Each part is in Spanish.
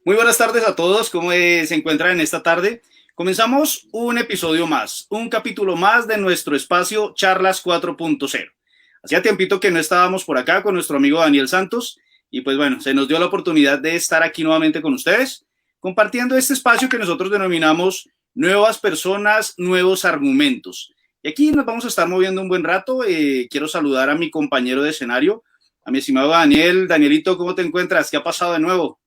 Muy buenas tardes a todos, ¿cómo se encuentran en esta tarde? Comenzamos un episodio más, un capítulo más de nuestro espacio Charlas 4.0. Hacía tiempito que no estábamos por acá con nuestro amigo Daniel Santos y pues bueno, se nos dio la oportunidad de estar aquí nuevamente con ustedes, compartiendo este espacio que nosotros denominamos Nuevas Personas, Nuevos Argumentos. Y aquí nos vamos a estar moviendo un buen rato. Quiero saludar a mi compañero de escenario, a mi estimado Daniel. Danielito, ¿cómo te encuentras? ¿Qué ha pasado de nuevo?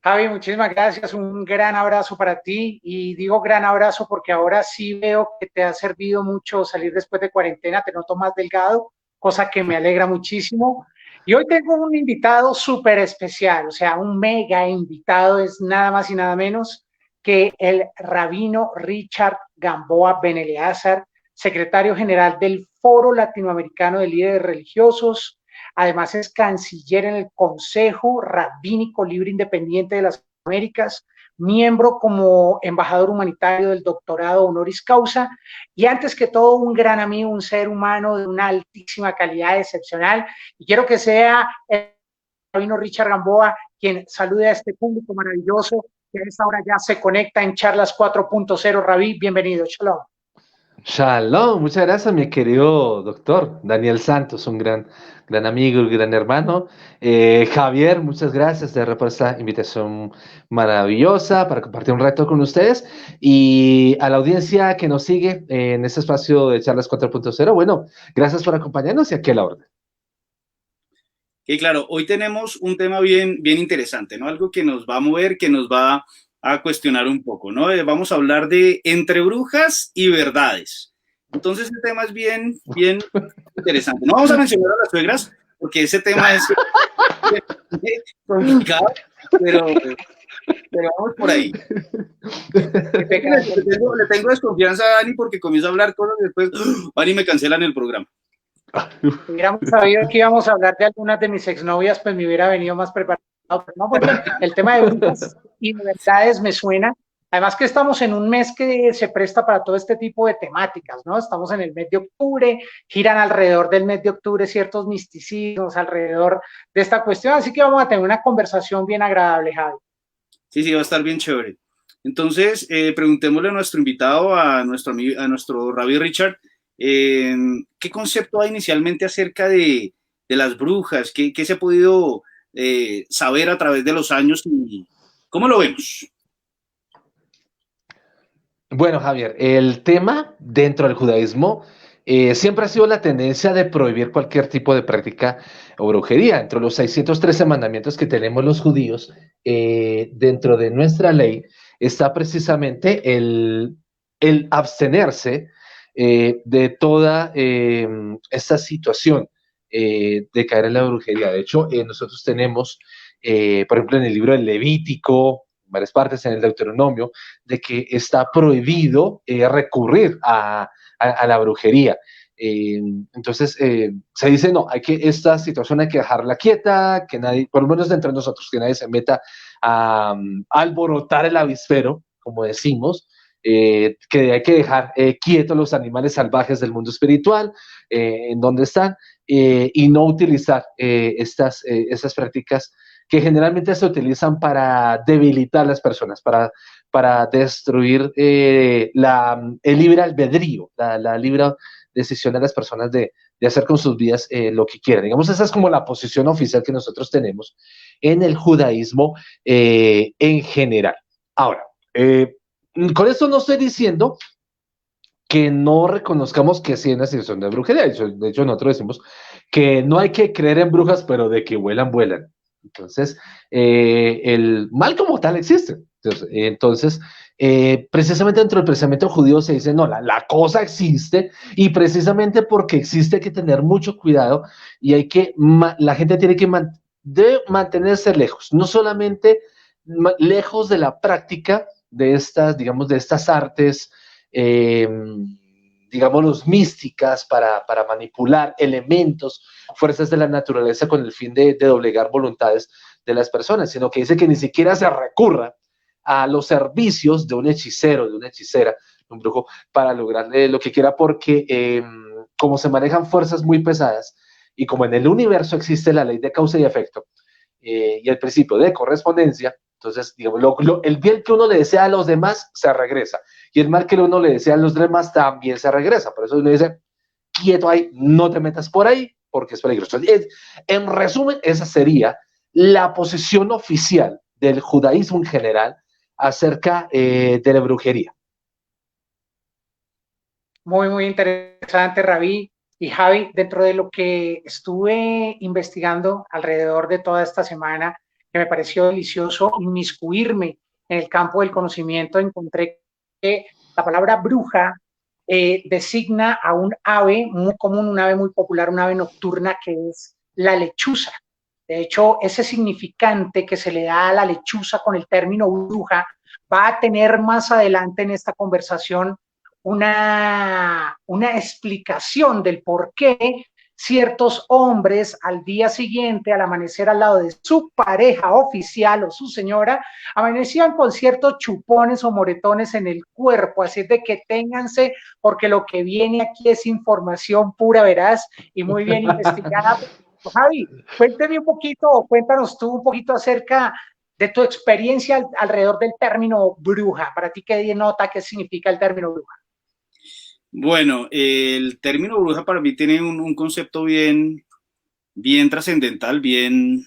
Javi, muchísimas gracias, un gran abrazo para ti y digo gran abrazo porque ahora sí veo que te ha servido mucho salir después de cuarentena, te noto más delgado, cosa que me alegra muchísimo. Y hoy tengo un invitado súper especial, o sea, un mega invitado, es nada más y nada menos que el rabino Richard Gamboa Ben Eleazar, secretario general del Foro Latinoamericano de Líderes Religiosos. Además es canciller en el Consejo Rabínico Libre Independiente de las Américas, miembro como embajador humanitario del doctorado honoris causa y antes que todo un gran amigo, un ser humano de una altísima calidad excepcional. Y quiero que sea el rabino Richard Gamboa quien salude a este público maravilloso que a esta hora ya se conecta en Charlas 4.0. Rabí, bienvenido, shalom. Shalom, muchas gracias, mi querido doctor Daniel Santos, un gran amigo y gran hermano. Javier, muchas gracias por esta invitación maravillosa para compartir un reto con ustedes. Y a la audiencia que nos sigue en este espacio de Charlas 4.0, bueno, gracias por acompañarnos y aquí a la orden. Y claro, hoy tenemos un tema bien interesante, ¿no? Algo que nos va a mover, que nos va a cuestionar un poco, ¿no? Vamos a hablar de entre brujas y verdades. Entonces, el tema es bien interesante. No vamos a mencionar a las suegras, porque ese tema es complicado, pero vamos por ahí. Le tengo desconfianza a Dani porque comienza a hablar cosas y después Dani me cancelan el programa. Si hubiéramos sabido que íbamos a hablar de algunas de mis exnovias, pues me hubiera venido más preparado. Pero no, bueno, el tema de brujas y de verdades me suena. Además que estamos en un mes que se presta para todo este tipo de temáticas, ¿no? Estamos en el mes de octubre, giran alrededor del mes de octubre ciertos misticismos alrededor de esta cuestión, así que vamos a tener una conversación bien agradable, Javi. Sí, va a estar bien chévere. Entonces, preguntémosle a nuestro invitado, a nuestro Rabbi Richard, ¿qué concepto hay inicialmente acerca de las brujas? ¿Qué se ha podido saber a través de los años y cómo lo vemos? Bueno, Javier, el tema dentro del judaísmo siempre ha sido la tendencia de prohibir cualquier tipo de práctica o brujería. Entre los 613 mandamientos que tenemos los judíos, dentro de nuestra ley está precisamente el abstenerse de toda esta situación de caer en la brujería. De hecho, nosotros tenemos, por ejemplo, en el libro del Levítico, varias partes en el Deuteronomio, de que está prohibido recurrir a la brujería. Entonces, se dice, no, esta situación hay que dejarla quieta, que nadie, por lo menos dentro de nosotros, que nadie se meta a alborotar el avispero, como decimos, que hay que dejar quietos los animales salvajes del mundo espiritual, en donde están, y no utilizar estas prácticas que generalmente se utilizan para debilitar a las personas, para destruir el libre albedrío, la libre decisión de las personas de hacer con sus vidas lo que quieran. Digamos, esa es como la posición oficial que nosotros tenemos en el judaísmo en general. Ahora, con esto no estoy diciendo que no reconozcamos que sí hay una situación de brujería. De hecho, nosotros decimos que no hay que creer en brujas, pero de que vuelan, vuelan. Entonces, el mal como tal existe. Entonces, precisamente dentro del pensamiento judío se dice, no, la cosa existe y precisamente porque existe hay que tener mucho cuidado y la gente tiene que debe mantenerse lejos, no solamente lejos de la práctica de estas, digamos, de estas artes, digamos, místicas para manipular elementos, fuerzas de la naturaleza con el fin de doblegar voluntades de las personas, sino que dice que ni siquiera se recurra a los servicios de un hechicero, de una hechicera, de un brujo, para lograr lo que quiera, porque como se manejan fuerzas muy pesadas y como en el universo existe la ley de causa y efecto y el principio de correspondencia, Entonces, digamos, el bien que uno le desea a los demás se regresa. Y el mal que uno le desea a los demás también se regresa. Por eso uno dice, quieto ahí, no te metas por ahí, porque es peligroso. En resumen, esa sería la posición oficial del judaísmo en general acerca de la brujería. Muy, muy interesante, Rabí y Javi. Dentro de lo que estuve investigando alrededor de toda esta semana, que me pareció delicioso inmiscuirme en el campo del conocimiento, encontré que la palabra bruja designa a un ave muy común, un ave muy popular, un ave nocturna, que es la lechuza. De hecho, ese significante que se le da a la lechuza con el término bruja va a tener más adelante en esta conversación una explicación del por qué ciertos hombres al día siguiente, al amanecer al lado de su pareja oficial o su señora, amanecían con ciertos chupones o moretones en el cuerpo. Así es de que ténganse, porque lo que viene aquí es información pura, veraz y muy bien investigada. Javi, cuéntame un poquito, o cuéntanos tú un poquito acerca de tu experiencia alrededor del término bruja. Para ti, ¿qué denota, qué significa el término bruja? Bueno, el término bruja para mí tiene un concepto bien trascendental, bien,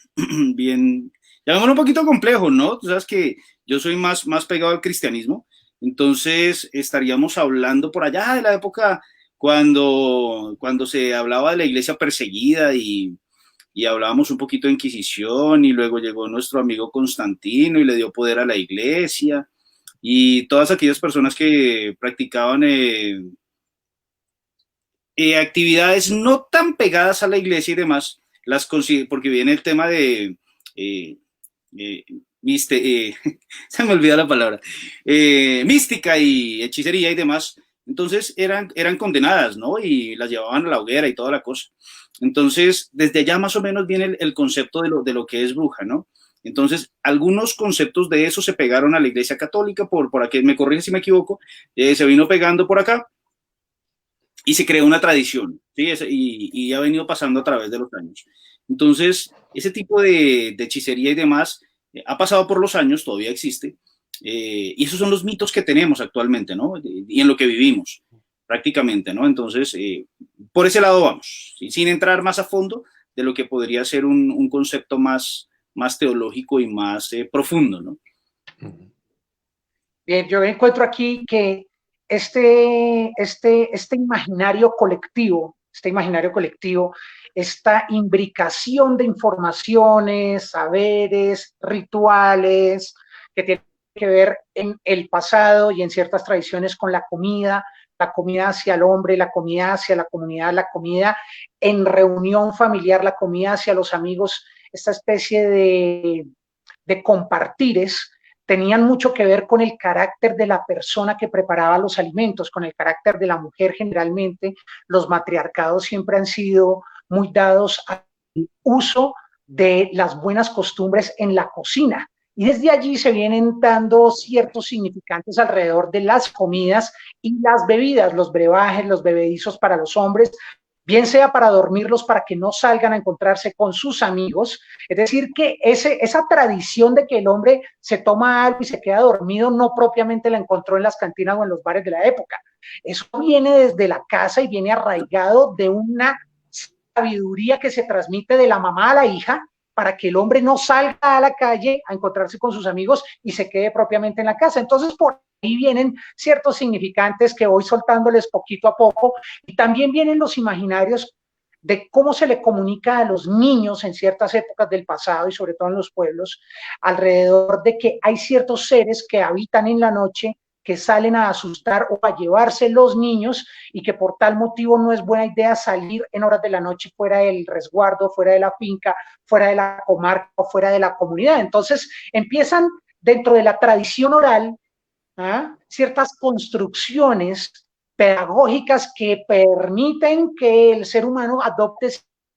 llamémoslo un poquito complejo, ¿no? Tú sabes que yo soy más pegado al cristianismo, entonces estaríamos hablando por allá de la época cuando se hablaba de la iglesia perseguida y hablábamos un poquito de Inquisición y luego llegó nuestro amigo Constantino y le dio poder a la iglesia y todas aquellas personas que practicaban actividades no tan pegadas a la iglesia y demás, porque viene el tema de, eh, eh, se me olvida la palabra, mística y hechicería y demás, entonces eran condenadas, ¿no? Y las llevaban a la hoguera y toda la cosa. Entonces, desde allá más o menos viene el concepto de lo que es bruja, ¿no? Entonces, algunos conceptos de eso se pegaron a la iglesia católica, por aquí, me corrige si me equivoco, se vino pegando por acá, y se creó una tradición, ¿sí? Y ha venido pasando a través de los años. Entonces, ese tipo de hechicería y demás ha pasado por los años, todavía existe, y esos son los mitos que tenemos actualmente, ¿no? Y en lo que vivimos, prácticamente, ¿no? Entonces, por ese lado vamos, ¿sí? Sin entrar más a fondo de lo que podría ser un concepto más teológico y más profundo, ¿no? Bien, yo encuentro aquí que este imaginario colectivo, esta imbricación de informaciones, saberes, rituales, que tienen que ver en el pasado y en ciertas tradiciones con la comida hacia el hombre, la comida hacia la comunidad, la comida en reunión familiar, la comida hacia los amigos, esta especie de compartires, tenían mucho que ver con el carácter de la persona que preparaba los alimentos, con el carácter de la mujer generalmente. Los matriarcados siempre han sido muy dados al uso de las buenas costumbres en la cocina. Y desde allí se vienen dando ciertos significantes alrededor de las comidas y las bebidas, los brebajes, los bebedizos para los hombres, bien sea para dormirlos, para que no salgan a encontrarse con sus amigos. Es decir, que esa tradición de que el hombre se toma algo y se queda dormido no propiamente la encontró en las cantinas o en los bares de la época. Eso viene desde la casa y viene arraigado de una sabiduría que se transmite de la mamá a la hija, para que el hombre no salga a la calle a encontrarse con sus amigos y se quede propiamente en la casa. Entonces, por ahí vienen ciertos significantes que voy soltándoles poquito a poco, y también vienen los imaginarios de cómo se le comunica a los niños en ciertas épocas del pasado y sobre todo en los pueblos, alrededor de que hay ciertos seres que habitan en la noche, que salen a asustar o a llevarse los niños, y que por tal motivo no es buena idea salir en horas de la noche fuera del resguardo, fuera de la finca, fuera de la comarca o fuera de la comunidad. Entonces empiezan dentro de la tradición oral, ciertas construcciones pedagógicas que permiten que el ser humano adopte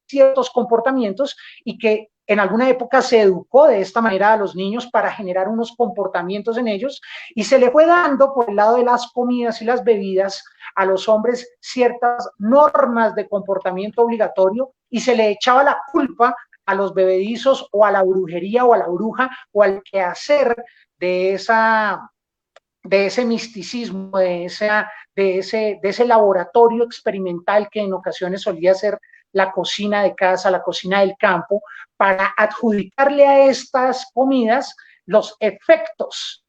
ciertos comportamientos, y que en alguna época se educó de esta manera a los niños para generar unos comportamientos en ellos, y se le fue dando por el lado de las comidas y las bebidas a los hombres ciertas normas de comportamiento obligatorio, y se le echaba la culpa a los bebedizos o a la brujería o a la bruja o al quehacer de ese misticismo, de ese laboratorio experimental que en ocasiones solía ser la cocina de casa, la cocina del campo, para adjudicarle a estas comidas los efectos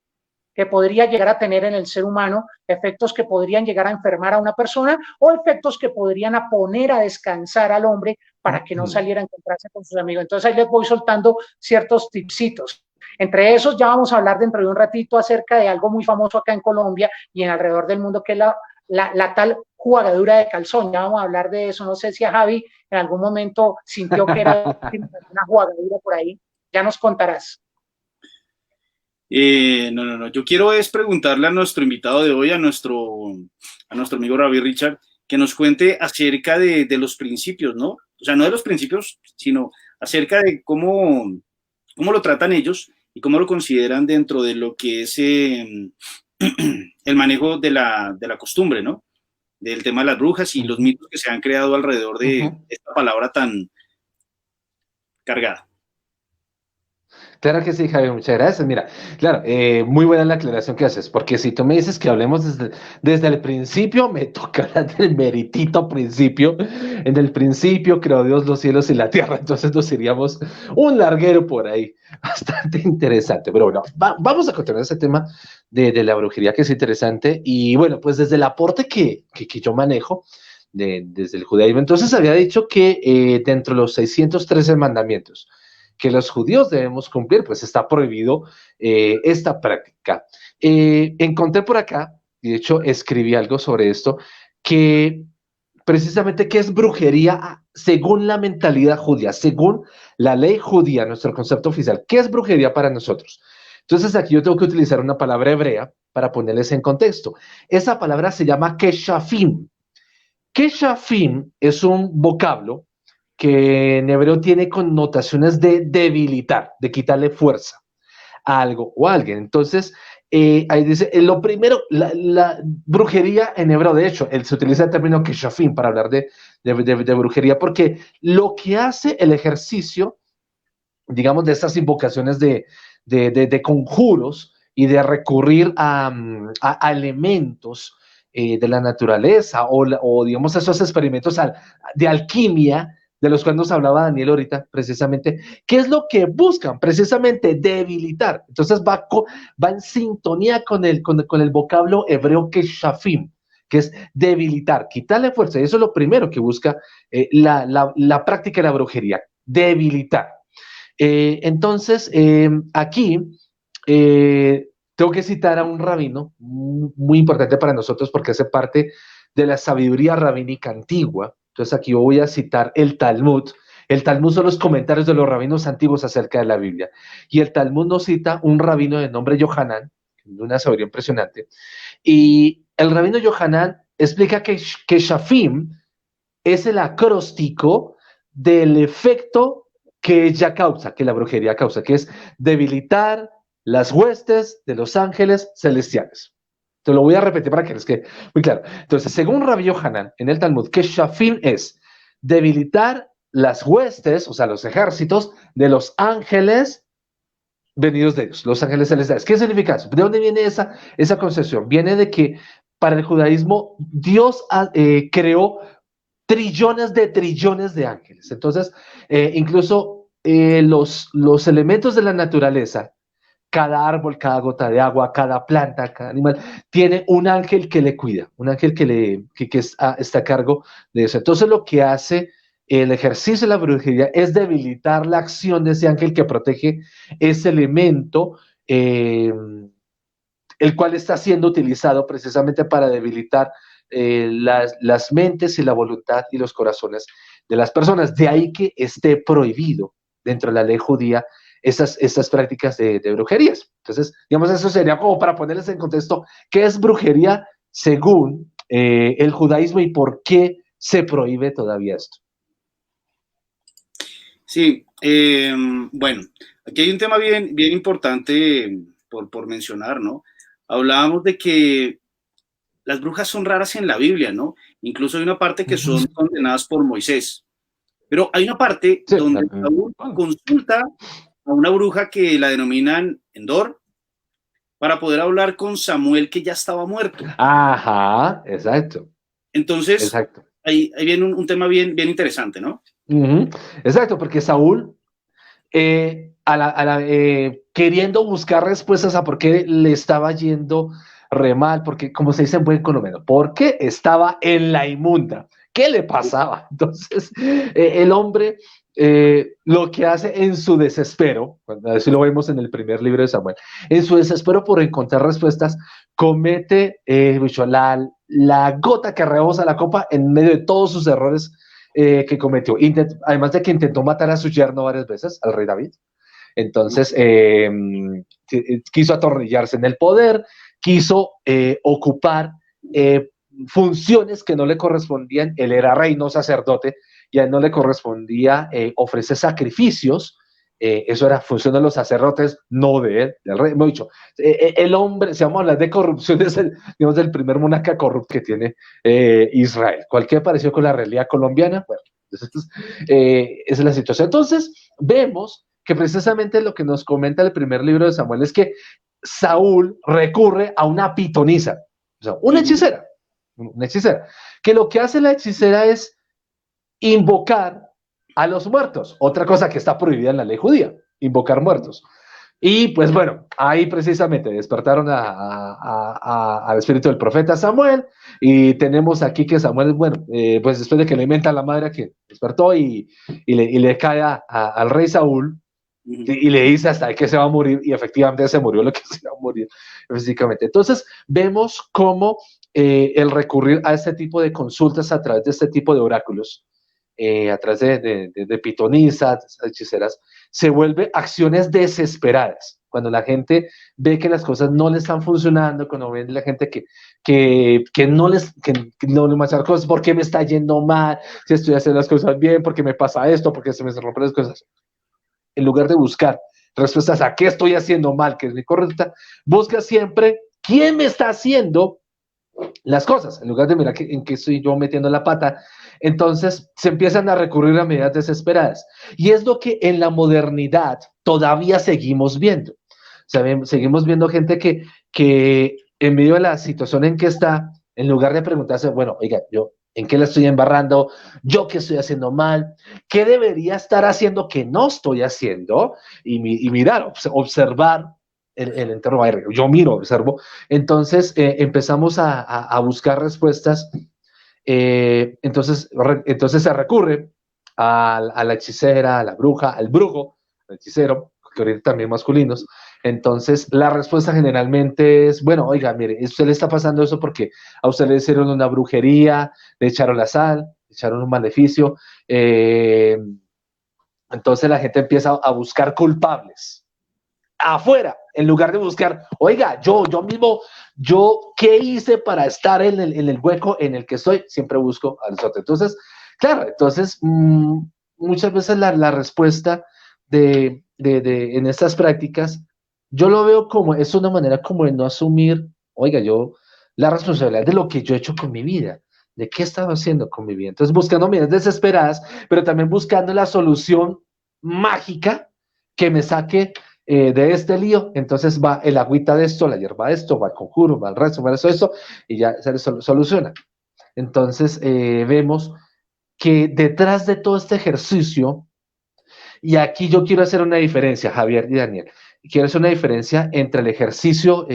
que podría llegar a tener en el ser humano, efectos que podrían llegar a enfermar a una persona o efectos que podrían poner a descansar al hombre para que no saliera a encontrarse con sus amigos. Entonces ahí les voy soltando ciertos tipsitos. Entre esos ya vamos a hablar dentro de un ratito acerca de algo muy famoso acá en Colombia y en alrededor del mundo, que es la tal jugadura de calzón. Ya vamos a hablar de eso. No sé si a Javi en algún momento sintió que era una jugadura por ahí. Ya nos contarás. No. Yo quiero es preguntarle a nuestro invitado de hoy, a nuestro amigo Rabbi Richard, que nos cuente acerca de los principios, ¿no? O sea, no de los principios, sino acerca de cómo lo tratan ellos y cómo lo consideran dentro de lo que es el manejo de la costumbre, ¿no? Del tema de las brujas y los mitos que se han creado alrededor de esta palabra tan cargada. Claro que sí, Javier, muchas gracias. Mira, claro, muy buena la aclaración que haces, porque si tú me dices que hablemos desde el principio, me toca hablar del meritito principio. En el principio creó Dios los cielos y la tierra, entonces nos iríamos un larguero por ahí, bastante interesante. Pero bueno, vamos a continuar ese tema de la brujería, que es interesante. Y bueno, pues desde el aporte que yo manejo, desde el judaísmo, entonces había dicho que dentro de los 613 mandamientos que los judíos debemos cumplir, pues está prohibido esta práctica. Encontré por acá, y de hecho escribí algo sobre esto, que precisamente qué es brujería según la mentalidad judía, según la ley judía, nuestro concepto oficial. ¿Qué es brujería para nosotros? Entonces aquí yo tengo que utilizar una palabra hebrea para ponerles en contexto. Esa palabra se llama keshafim. Keshafim es un vocablo que en hebreo tiene connotaciones de debilitar, de quitarle fuerza a algo o a alguien. Entonces, ahí dice, lo primero, la brujería en hebreo, de hecho, se utiliza el término keshafim para hablar de brujería, porque lo que hace el ejercicio, digamos, de estas invocaciones de conjuros y de recurrir a elementos de la naturaleza o, digamos, esos experimentos de alquimia, de los cuales nos hablaba Daniel ahorita, precisamente, ¿qué es lo que buscan? Precisamente debilitar. Entonces va en sintonía con el vocablo hebreo keshafim, que es debilitar, quitarle fuerza. Y eso es lo primero que busca la práctica de la brujería, debilitar. Entonces, aquí tengo que citar a un rabino muy importante para nosotros porque hace parte de la sabiduría rabínica antigua. Entonces aquí yo voy a citar el Talmud. El Talmud son los comentarios de los rabinos antiguos acerca de la Biblia. Y el Talmud nos cita un rabino de nombre Yohanan, de una sabiduría impresionante. Y el rabino Yohanan explica que Shafim es el acróstico del efecto que ella causa, que la brujería causa, que es debilitar las huestes de los ángeles celestiales. Te lo voy a repetir para que les quede muy claro. Entonces, según Rabbi Yohanan, en el Talmud, que Shafim es debilitar las huestes, o sea, los ejércitos de los ángeles venidos de Dios, los ángeles celestiales. ¿Qué significa eso? ¿De dónde viene esa concepción? Viene de que para el judaísmo Dios creó trillones de ángeles. Entonces, incluso los elementos de la naturaleza, cada árbol, cada gota de agua, cada planta, cada animal, tiene un ángel que le cuida, un ángel que está a cargo de eso. Entonces, lo que hace el ejercicio de la brujería es debilitar la acción de ese ángel que protege ese elemento, el cual está siendo utilizado precisamente para debilitar las mentes y la voluntad y los corazones de las personas. De ahí que esté prohibido dentro de la ley judía estas prácticas de brujerías. Entonces, digamos, eso sería como para ponerles en contexto qué es brujería según el judaísmo y por qué se prohíbe todavía esto. Sí, bueno, aquí hay un tema bien importante por mencionar, ¿no? Hablábamos de que las brujas son raras en la Biblia, ¿no? Incluso hay una parte que son condenadas por Moisés. Pero hay una parte Sí, donde Saúl consulta a una bruja que la denominan Endor para poder hablar con Samuel, que ya estaba muerto. Ajá, exacto. Entonces, Exacto. ahí viene un tema bien interesante, ¿no? Exacto, porque Saúl, queriendo buscar respuestas a por qué le estaba yendo re mal, porque como se dice en buen colombiano, porque estaba en la inmunda. ¿Qué le pasaba? Entonces, el hombre lo que hace en su desespero, así lo vemos en el primer libro de Samuel, en su desespero por encontrar respuestas, comete la gota que rebosa la copa en medio de todos sus errores que cometió. Además de que intentó matar a su yerno varias veces, al rey David. Entonces, quiso atornillarse en el poder, quiso ocupar funciones que no le correspondían. Él era rey, no sacerdote, y a él no le correspondía ofrecer sacrificios. Eso era función de los sacerdotes, no de él, del rey. Hemos dicho, el hombre, si vamos a hablar de corrupción, es digamos, el primer monarca corrupto que tiene Israel. Cualquier parecido con la realidad colombiana, bueno, entonces, esa es la situación. Entonces, vemos que precisamente lo que nos comenta el primer libro de Samuel es que Saúl recurre a una pitonisa, o sea, una hechicera, que lo que hace la hechicera es invocar a los muertos, otra cosa que está prohibida en la ley judía, invocar muertos. Y pues bueno, ahí precisamente despertaron al espíritu del profeta Samuel, y tenemos aquí que Samuel, bueno, pues después de que le inventa a la madre que despertó y le cae al rey Saúl, y le dice hasta que se va a morir, y efectivamente se murió lo que se iba a morir físicamente. Entonces vemos cómo el recurrir a este tipo de consultas a través de este tipo de oráculos, a través de pitonisas, hechiceras, se vuelve acciones desesperadas. Cuando la gente ve que las cosas no le están funcionando, cuando ven la gente que no les pasa cosas, ¿por qué me está yendo mal? Si estoy haciendo las cosas bien, ¿por qué me pasa esto? ¿Por qué se me rompen las cosas? En lugar de buscar respuestas a qué estoy haciendo mal, que es mi correcta, busca siempre quién me está haciendo las cosas, en lugar de mirar en qué estoy yo metiendo la pata. Entonces se empiezan a recurrir a medidas desesperadas. Y es lo que en la modernidad todavía seguimos viendo. Seguimos viendo gente que en medio de la situación en que está, en lugar de preguntarse, bueno, oiga, yo, ¿en qué le estoy embarrando? ¿Yo qué estoy haciendo mal? ¿Qué debería estar haciendo que no estoy haciendo? Y mirar, observar el entorno. Yo miro, observo. Entonces empezamos a buscar respuestas. Entonces se recurre a la hechicera, a la bruja, al brujo, al hechicero, que ahorita también masculinos. Entonces la respuesta generalmente es, bueno, oiga, mire, usted le está pasando eso porque a usted le hicieron una brujería, le echaron la sal, le echaron un maleficio. Entonces la gente empieza a buscar culpables afuera, en lugar de buscar, oiga, yo mismo, ¿qué hice para estar en el hueco en el que estoy? Siempre busco al otro. Entonces, claro, muchas veces la respuesta en estas prácticas, yo lo veo como, es una manera como de no asumir, oiga, la responsabilidad de lo que yo he hecho con mi vida, de qué estaba haciendo con mi vida. Entonces, buscando medidas desesperadas, pero también buscando la solución mágica que me saque de este lío. Entonces va el agüita de esto, la hierba de esto, va el conjuro, va el resto, va esto, y ya se soluciona. Entonces vemos que detrás de todo este ejercicio, y aquí yo quiero hacer una diferencia, Javier y Daniel, quiero hacer una diferencia entre el ejercicio,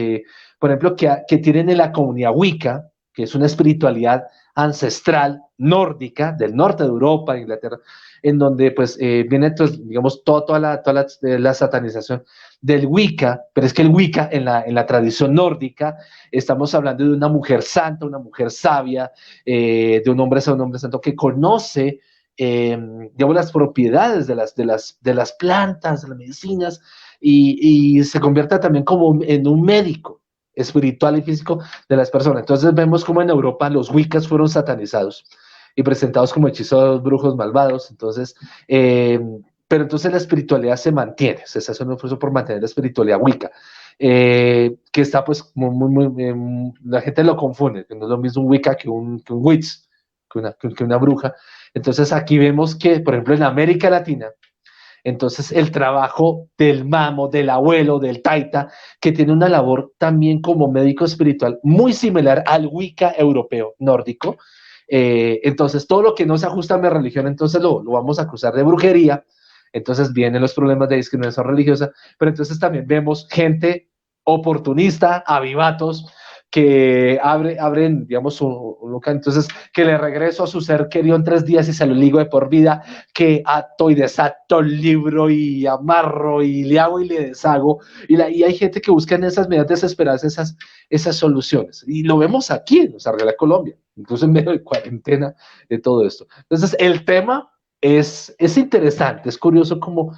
por ejemplo, que tienen en la comunidad Wicca, que es una espiritualidad ancestral nórdica del norte de Europa, Inglaterra, en donde pues viene, digamos, toda la satanización del Wicca, pero es que el Wicca en la tradición nórdica, estamos hablando de una mujer santa, una mujer sabia, de un hombre santo que conoce, digamos, las propiedades de las plantas, de las medicinas, y se convierte también como en un médico espiritual y físico de las personas. Entonces vemos como en Europa los Wiccas fueron satanizados y presentados como hechizados, brujos malvados. Entonces, pero entonces la espiritualidad se mantiene, se hace un esfuerzo por mantener la espiritualidad Wicca, que está pues la gente lo confunde, que no es lo mismo un Wicca que un Witch, que una bruja. Entonces aquí vemos que, por ejemplo, en América Latina, entonces el trabajo del mamo, del abuelo, del taita, que tiene una labor también como médico espiritual muy similar al Wicca europeo nórdico. Entonces todo lo que no se ajusta a mi religión, entonces lo vamos a acusar de brujería. Entonces vienen los problemas de discriminación religiosa, pero entonces también vemos gente oportunista, avivatos, que abren, digamos, un local, entonces que le regreso a su ser querido en 3 días y se lo ligo de por vida, que ato y desato el libro y amarro y le hago y le deshago, y hay gente que busca en esas medidas desesperadas esas soluciones, y lo vemos aquí en nuestra Real Colombia, incluso en medio de cuarentena, de todo esto. Entonces el tema es interesante, es curioso cómo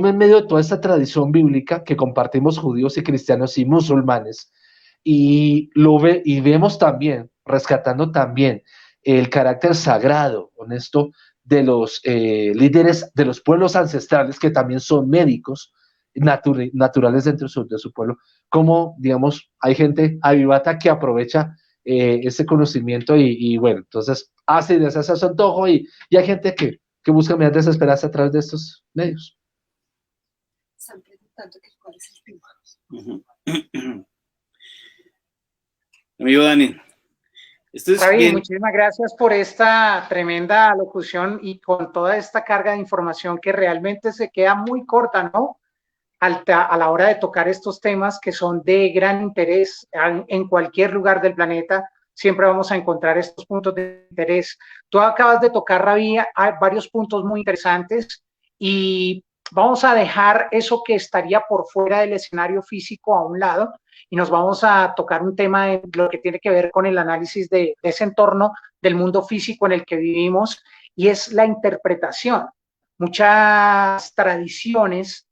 en medio de toda esta tradición bíblica que compartimos judíos y cristianos y musulmanes, y vemos también, rescatando también el carácter sagrado, honesto, de los líderes de los pueblos ancestrales, que también son médicos naturales dentro de su pueblo, como, digamos, hay gente avivata que aprovecha ese conocimiento y bueno, entonces hace y deshace a su antojo y hay gente que busca medidas desesperadas a través de estos medios. Están preguntando que cuál es el tema. Uh-huh. Amigo Dani, esto es Javi, bien. muchísimas gracias por esta tremenda locución y con toda esta carga de información que realmente se queda muy corta, ¿no? A la hora de tocar estos temas que son de gran interés en cualquier lugar del planeta. Siempre vamos a encontrar estos puntos de interés. Tú acabas de tocar, Ravi, hay varios puntos muy interesantes y vamos a dejar eso que estaría por fuera del escenario físico a un lado y nos vamos a tocar un tema de lo que tiene que ver con el análisis de ese entorno del mundo físico en el que vivimos, y es la interpretación. Muchas tradiciones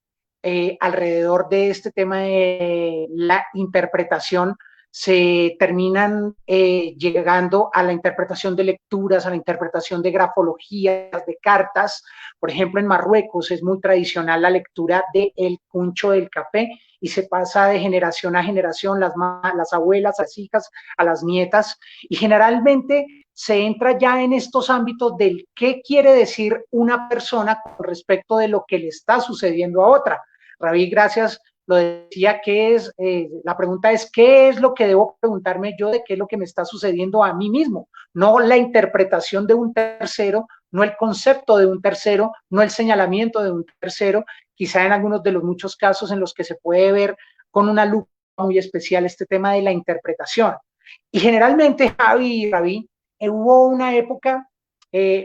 alrededor de este tema de la interpretación se terminan llegando a la interpretación de lecturas, a la interpretación de grafologías, de cartas. Por ejemplo, en Marruecos es muy tradicional la lectura de El Cuncho del Café y se pasa de generación a generación, las abuelas, las hijas, a las nietas, y generalmente se entra ya en estos ámbitos del qué quiere decir una persona con respecto de lo que le está sucediendo a otra. Ravi, gracias, lo decía, la pregunta es, ¿qué es lo que debo preguntarme yo de qué es lo que me está sucediendo a mí mismo? No la interpretación de un tercero, no el concepto de un tercero, no el señalamiento de un tercero, quizá en algunos de los muchos casos en los que se puede ver con una lupa muy especial este tema de la interpretación. Y generalmente, Javi y Ravi, hubo una época,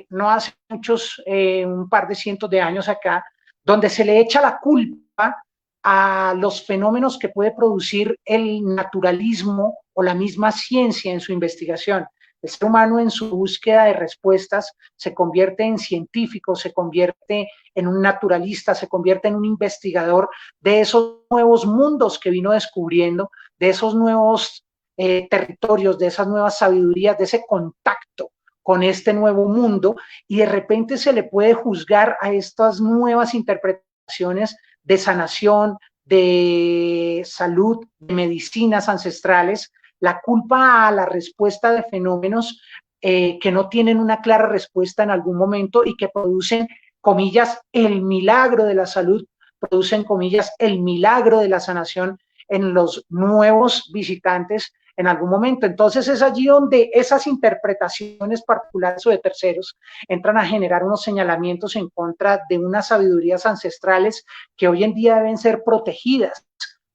no hace muchos, un par de cientos de años acá, donde se le echa la culpa a los fenómenos que puede producir el naturalismo o la misma ciencia en su investigación. El ser humano en su búsqueda de respuestas se convierte en científico, se convierte en un naturalista, se convierte en un investigador de esos nuevos mundos que vino descubriendo, de esos nuevos territorios, de esas nuevas sabidurías, de ese contacto con este nuevo mundo, y de repente se le puede juzgar a estas nuevas interpretaciones de sanación, de salud, de medicinas ancestrales, la culpa a la respuesta de fenómenos que no tienen una clara respuesta en algún momento y que producen, comillas, el milagro de la salud, producen, comillas, el milagro de la sanación en los nuevos visitantes en algún momento. Entonces es allí donde esas interpretaciones particulares o de terceros entran a generar unos señalamientos en contra de unas sabidurías ancestrales que hoy en día deben ser protegidas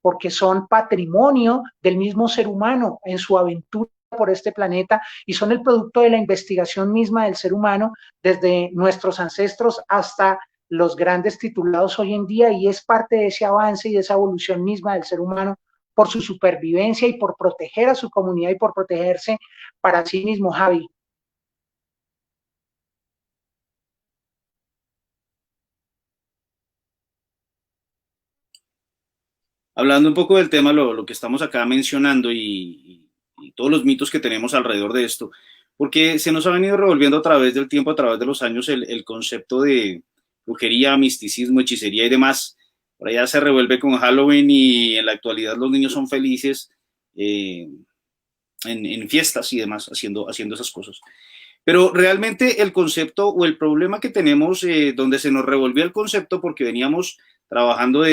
porque son patrimonio del mismo ser humano en su aventura por este planeta y son el producto de la investigación misma del ser humano desde nuestros ancestros hasta los grandes titulados hoy en día, y es parte de ese avance y de esa evolución misma del ser humano por su supervivencia y por proteger a su comunidad y por protegerse para sí mismo, Javi. Hablando un poco del tema, lo que estamos acá mencionando y todos los mitos que tenemos alrededor de esto, porque se nos ha venido revolviendo a través del tiempo, a través de los años, el concepto de brujería, misticismo, hechicería y demás. Por allá se revuelve con Halloween y en la actualidad los niños son felices en fiestas y demás haciendo esas cosas. Pero realmente el concepto o el problema que tenemos, donde se nos revolvió el concepto porque veníamos trabajando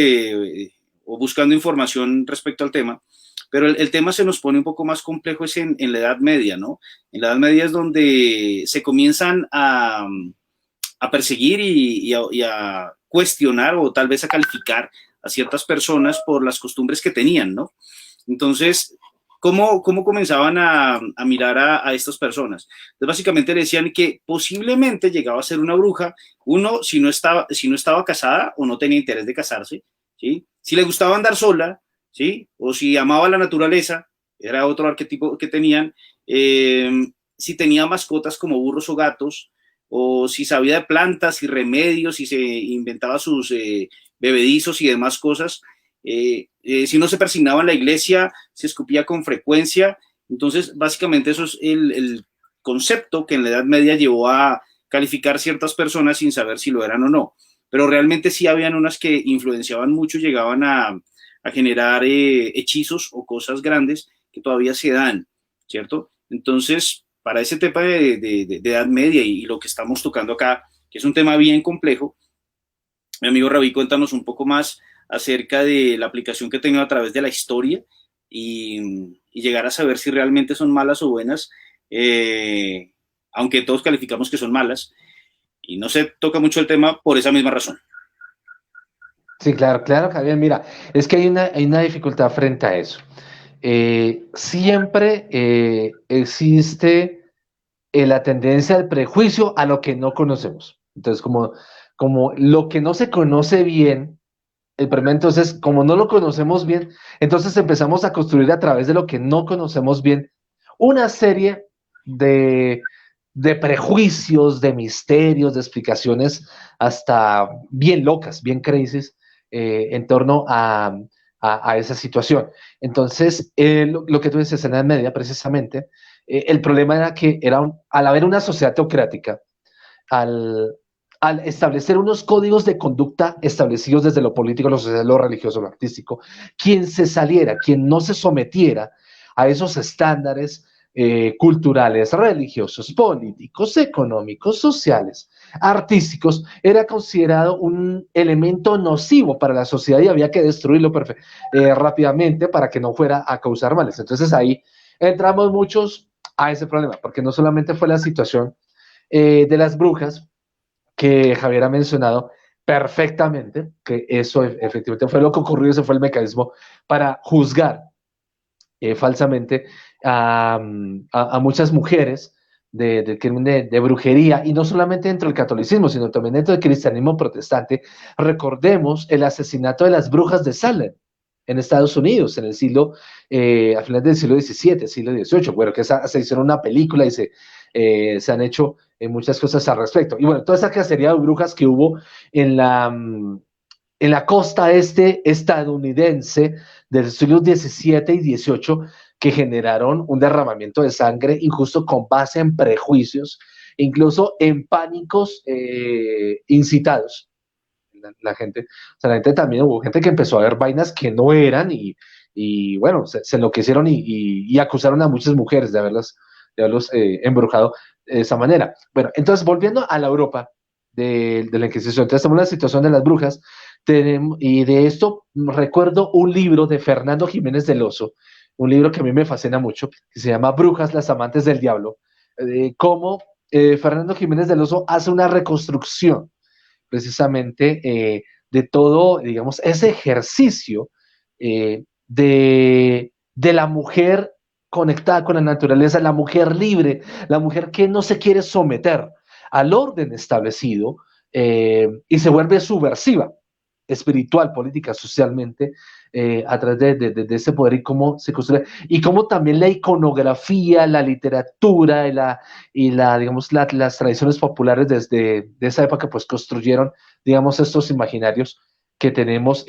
o buscando información respecto al tema, pero el tema se nos pone un poco más complejo es en la Edad Media, ¿no? En la Edad Media es donde se comienzan a perseguir y a cuestionar o tal vez a calificar a ciertas personas por las costumbres que tenían, ¿no? Entonces, ¿cómo comenzaban a mirar a estas personas? Entonces, básicamente le decían que posiblemente llegaba a ser una bruja, uno, si no estaba casada o no tenía interés de casarse, ¿sí? Si le gustaba andar sola, ¿sí? O si amaba la naturaleza, era otro arquetipo que tenían, si tenía mascotas como burros o gatos, o si sabía de plantas y remedios y se inventaba sus bebedizos y demás cosas, si no se persignaba en la iglesia, se escupía con frecuencia. Entonces, básicamente eso es el concepto que en la Edad Media llevó a calificar ciertas personas sin saber si lo eran o no. Pero realmente sí habían unas que influenciaban mucho, llegaban a generar hechizos o cosas grandes que todavía se dan, ¿cierto? Entonces, para ese tema de Edad Media y lo que estamos tocando acá, que es un tema bien complejo, mi amigo Rabí, cuéntanos un poco más acerca de la aplicación que he tenido a través de la historia y llegar a saber si realmente son malas o buenas, aunque todos calificamos que son malas, y no se toca mucho el tema por esa misma razón. Sí, claro, claro, Javier. Mira, es que hay una dificultad frente a eso. Siempre existe la tendencia al prejuicio a lo que no conocemos. Entonces, como lo que no se conoce bien, el problema entonces, como no lo conocemos bien, entonces empezamos a construir a través de lo que no conocemos bien una serie de, de prejuicios, de misterios, de explicaciones hasta bien locas, bien crazy, en torno a esa situación. Entonces, lo que tú dices en la media, precisamente, el problema era que al haber una sociedad teocrática, al, al establecer unos códigos de conducta establecidos desde lo político, lo social, lo religioso, lo artístico, quien se saliera, quien no se sometiera a esos estándares culturales, religiosos, políticos, económicos, sociales, artísticos, era considerado un elemento nocivo para la sociedad y había que destruirlo rápidamente para que no fuera a causar males. Entonces ahí entramos muchos a ese problema, porque no solamente fue la situación de las brujas, que Javier ha mencionado perfectamente, que eso efectivamente fue lo que ocurrió, ese fue el mecanismo para juzgar falsamente a muchas mujeres del crimen de brujería, y no solamente dentro del catolicismo, sino también dentro del cristianismo protestante. Recordemos el asesinato de las brujas de Salem en Estados Unidos, en el siglo, a finales del siglo XVII, siglo XVIII, bueno, que se hicieron una película y se han hecho muchas cosas al respecto. Y bueno, toda esa cacería de brujas que hubo en la costa este estadounidense del siglo XVII y XVIII, que generaron un derramamiento de sangre injusto con base en prejuicios, incluso en pánicos incitados. La gente, o sea, la gente también, hubo gente que empezó a ver vainas que no eran y bueno, se enloquecieron y acusaron a muchas mujeres de haberlos embrujado de esa manera. Bueno, entonces volviendo a la Europa de la Inquisición, entonces estamos en la situación de las brujas, y de esto recuerdo un libro de Fernando Jiménez del Oso, un libro que a mí me fascina mucho, que se llama Brujas, las amantes del diablo, cómo Fernando Jiménez del Oso hace una reconstrucción precisamente de todo, digamos, ese ejercicio de la mujer conectada con la naturaleza, la mujer libre, la mujer que no se quiere someter al orden establecido y se vuelve subversiva, espiritual, política, socialmente, a través de ese poder y cómo se construye, y cómo también la iconografía, la literatura digamos, las tradiciones populares desde de esa época, pues construyeron, digamos, estos imaginarios que tenemos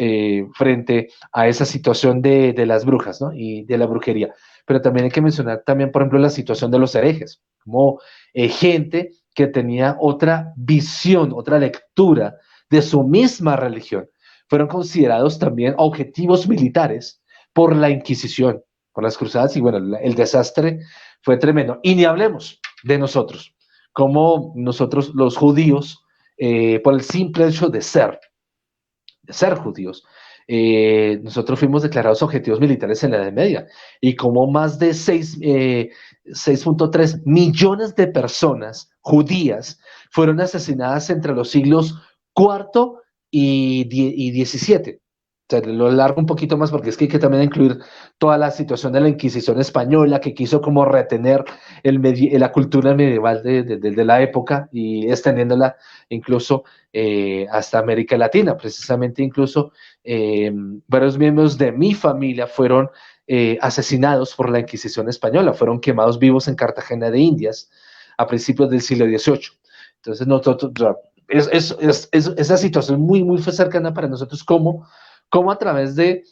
frente a esa situación de las brujas, ¿no? Y de la brujería. Pero también hay que mencionar también, por ejemplo, la situación de los herejes, como gente que tenía otra visión, otra lectura de su misma religión. Fueron considerados también objetivos militares por la Inquisición, por las cruzadas, y bueno, el desastre fue tremendo. Y ni hablemos de nosotros, cómo nosotros los judíos, por el simple hecho de ser judíos, nosotros fuimos declarados objetivos militares en la Edad Media y como más de 6.3 millones de personas judías fueron asesinadas entre los siglos IV y XVII. O sea, lo largo un poquito más porque es que hay que también incluir toda la situación de la Inquisición española que quiso como retener la cultura medieval de la época y extendiéndola incluso hasta América Latina. Precisamente incluso varios miembros de mi familia fueron asesinados por la Inquisición española, fueron quemados vivos en Cartagena de Indias a principios del siglo XVIII. Entonces, nosotros, esa situación muy, muy cercana para nosotros como a través de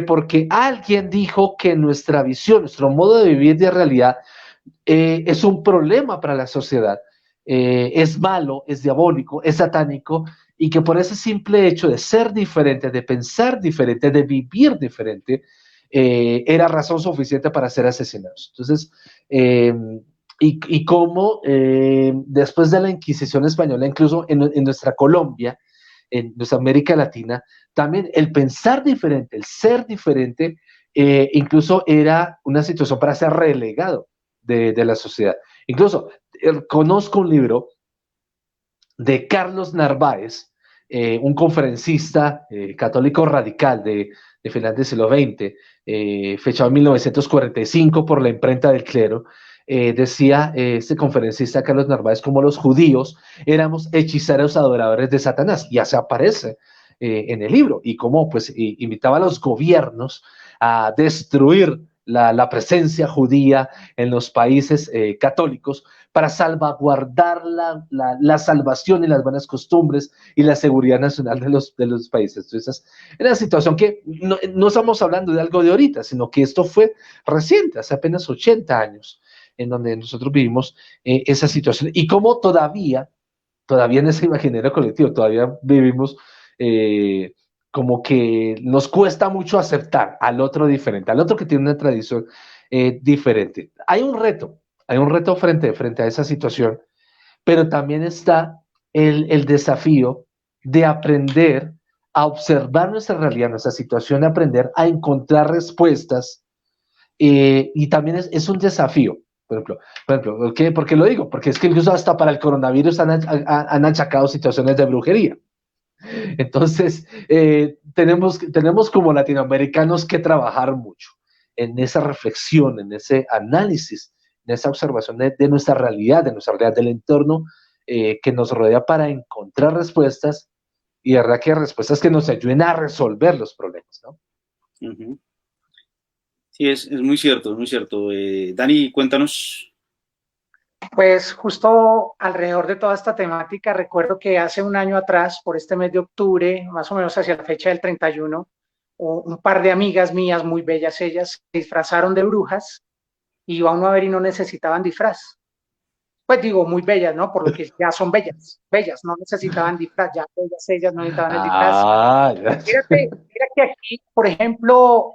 porque alguien dijo que nuestra visión, nuestro modo de vivir de realidad es un problema para la sociedad, es malo, es diabólico, es satánico, y que por ese simple hecho de ser diferente, de pensar diferente, de vivir diferente, era razón suficiente para ser asesinados. Entonces, y cómo después de la Inquisición española, incluso en nuestra Colombia, en nuestra América Latina, también el pensar diferente, el ser diferente, incluso era una situación para ser relegado de la sociedad. Incluso conozco un libro de Carlos Narváez, un conferencista católico radical de finales del siglo XX, fechado en 1945 por la imprenta del clero. Decía este conferencista Carlos Narváez como los judíos éramos hechiceros adoradores de Satanás, ya se aparece en el libro, y cómo pues invitaba a los gobiernos a destruir la presencia judía en los países católicos para salvaguardar la salvación y las buenas costumbres y la seguridad nacional de los países. Entonces, es una situación que no estamos hablando de algo de ahorita, sino que esto fue reciente, hace apenas 80 años, en donde nosotros vivimos esa situación y cómo todavía en ese imaginario colectivo, todavía vivimos como que nos cuesta mucho aceptar al otro diferente, al otro que tiene una tradición diferente. Hay un reto frente a esa situación, pero también está el desafío de aprender a observar nuestra realidad, nuestra situación, aprender a encontrar respuestas, y también es un desafío. Por ejemplo, ¿por qué lo digo? Porque es que incluso hasta para el coronavirus han achacado situaciones de brujería. Entonces, tenemos como latinoamericanos que trabajar mucho en esa reflexión, en ese análisis, en esa observación de nuestra realidad, del entorno que nos rodea para encontrar respuestas y de verdad que respuestas que nos ayuden a resolver los problemas, ¿no? Uh-huh. Sí, es muy cierto, es muy cierto. Dani, cuéntanos. Pues justo alrededor de toda esta temática, recuerdo que hace un año atrás, por este mes de octubre, más o menos hacia la fecha del 31, un par de amigas mías, muy bellas ellas, se disfrazaron de brujas y iba uno a ver y no necesitaban disfraz. Pues digo, muy bellas, ¿no? Por lo que ya son bellas, no necesitaban disfraz, ya bellas ellas no necesitaban el disfraz. Mira que aquí, por ejemplo,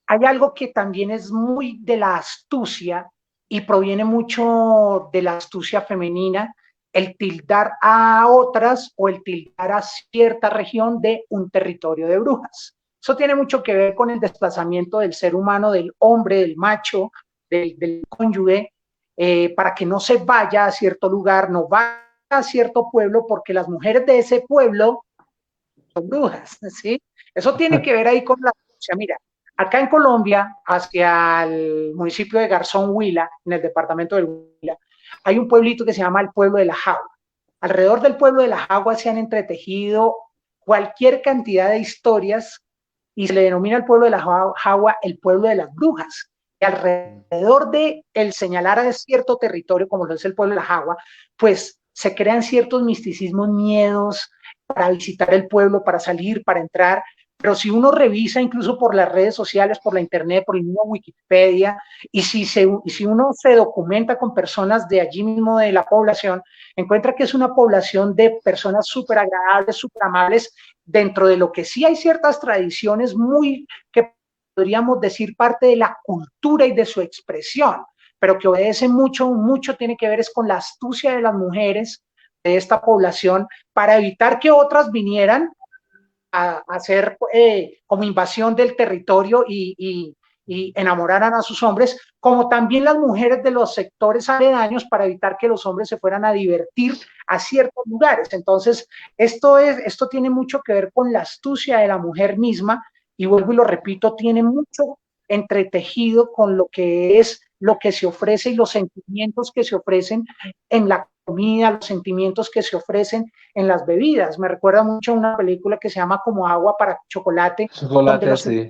hay algo que también es muy de la astucia y proviene mucho de la astucia femenina, el tildar a otras o el tildar a cierta región de un territorio de brujas. Eso tiene mucho que ver con el desplazamiento del ser humano, del hombre, del macho, del cónyuge, para que no se vaya a cierto lugar, no vaya a cierto pueblo, porque las mujeres de ese pueblo son brujas, ¿sí? Eso tiene que ver ahí con la astucia. Mira, acá en Colombia, hacia el municipio de Garzón Huila, en el departamento del Huila, hay un pueblito que se llama el pueblo de la Jagua. Alrededor del pueblo de la Jagua se han entretejido cualquier cantidad de historias y se le denomina el pueblo de la Jagua el pueblo de las brujas. Y alrededor de el señalar a cierto territorio, como lo es el pueblo de la Jagua, pues se crean ciertos misticismos, miedos para visitar el pueblo, para salir, para entrar. Pero si uno revisa incluso por las redes sociales, por la internet, por el mismo Wikipedia, y si uno se documenta con personas de allí mismo de la población, encuentra que es una población de personas súper agradables, súper amables, dentro de lo que sí hay ciertas tradiciones muy, que podríamos decir, parte de la cultura y de su expresión. pero que obedece mucho, mucho tiene que ver es con la astucia de las mujeres de esta población para evitar que otras vinieran a hacer como invasión del territorio y enamoraran a sus hombres, como también las mujeres de los sectores aledaños para evitar que los hombres se fueran a divertir a ciertos lugares. Entonces, esto tiene mucho que ver con la astucia de la mujer misma y vuelvo y lo repito, tiene mucho entretejido con lo que es lo que se ofrece y los sentimientos que se ofrecen en la comida, los sentimientos que se ofrecen en las bebidas. Me recuerda mucho a una película que se llama Como agua para chocolate, donde Chocolate, sí.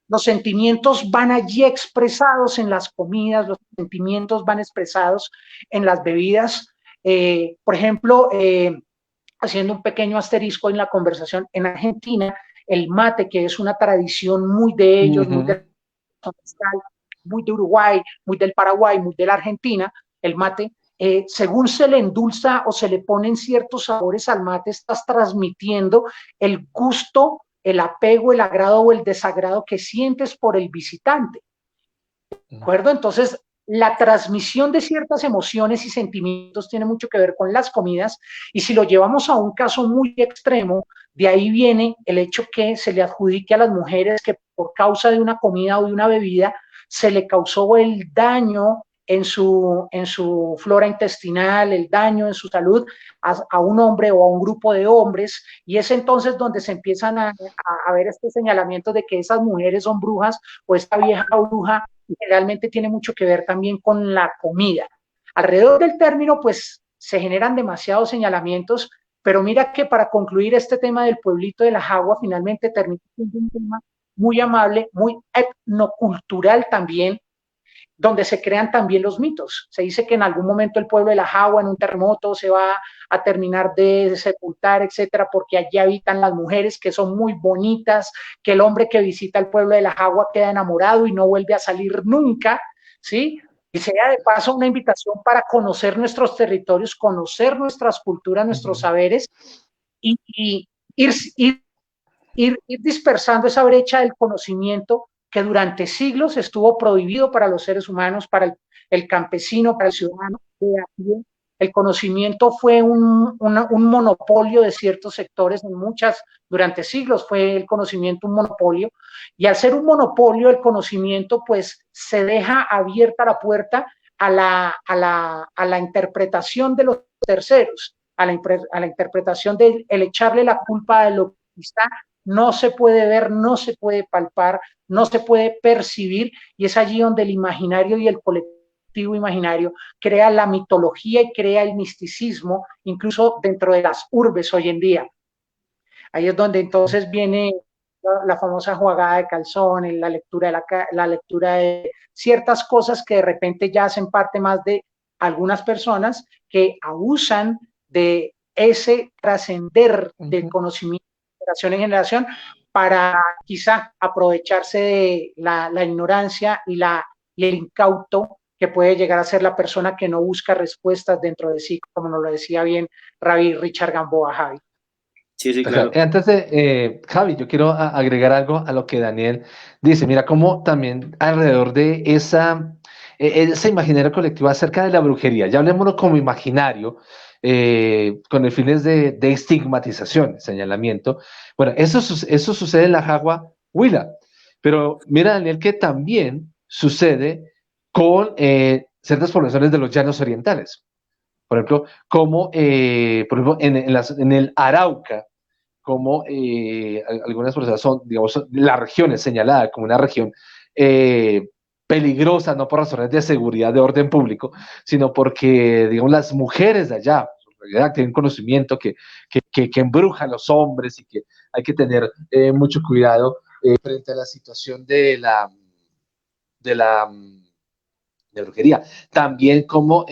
los sentimientos van allí expresados en las comidas, los sentimientos van expresados en las bebidas. Por ejemplo, haciendo un pequeño asterisco en la conversación, en Argentina, el mate, que es una tradición muy de ellos, muy de, muy de Uruguay, muy del Paraguay, muy de la Argentina, el mate, según se le endulza o se le ponen ciertos sabores al mate, estás transmitiendo el gusto, el apego, el agrado o el desagrado que sientes por el visitante. ¿De acuerdo? Entonces, la transmisión de ciertas emociones y sentimientos tiene mucho que ver con las comidas y si lo llevamos a un caso muy extremo, de ahí viene el hecho que se le adjudique a las mujeres que por causa de una comida o de una bebida se le causó el daño en su flora intestinal, el daño en su salud a un hombre o a un grupo de hombres, y es entonces donde se empiezan a ver este señalamiento de que esas mujeres son brujas o esta vieja bruja, y realmente tiene mucho que ver también con la comida. Alrededor del término, pues se generan demasiados señalamientos, pero mira que para concluir este tema del pueblito de la Jagua, finalmente termina siendo un tema muy amable, muy etnocultural también, donde se crean también los mitos. Se dice que en algún momento el pueblo de la Jagua en un terremoto se va a terminar de sepultar, etcétera, porque allí habitan las mujeres que son muy bonitas, que el hombre que visita el pueblo de la Jagua queda enamorado y no vuelve a salir nunca, ¿sí? Y sea de paso una invitación para conocer nuestros territorios, conocer nuestras culturas, nuestros saberes y ir dispersando esa brecha del conocimiento que durante siglos estuvo prohibido para los seres humanos, para el campesino, para el ciudadano. El conocimiento fue un monopolio de ciertos sectores durante siglos fue el conocimiento un monopolio, y al ser un monopolio el conocimiento, pues se deja abierta la puerta a la interpretación de los terceros, a la interpretación de el echarle la culpa de lo que está no se puede ver, no se puede palpar, no se puede percibir, y es allí donde el imaginario y el colectivo imaginario crea la mitología y crea el misticismo, incluso dentro de las urbes hoy en día. Ahí es donde entonces viene la famosa jugada de calzón, la lectura de ciertas cosas que de repente ya hacen parte más de algunas personas que abusan de ese trascender del conocimiento generación en generación para quizá aprovecharse de la ignorancia y el incauto que puede llegar a ser la persona que no busca respuestas dentro de sí, como nos lo decía bien Rabbi Richard Gamboa, Javi. Sí, sí, claro. Antes de Javi, yo quiero agregar algo a lo que Daniel dice. Mira cómo también alrededor de ese imaginario colectivo acerca de la brujería, ya hablemoslo como imaginario, con el fines de estigmatización, señalamiento. Bueno, eso sucede en la Jagua Huila, pero mira, Daniel, que también sucede con ciertas poblaciones de los llanos orientales. Por ejemplo, como en el Arauca, como algunas personas son, digamos, la región es señalada como una región peligrosa, no por razones de seguridad, de orden público, sino porque, digamos, las mujeres de allá, en realidad, tienen conocimiento que embruja a los hombres y que hay que tener mucho cuidado frente a la situación de brujería. También como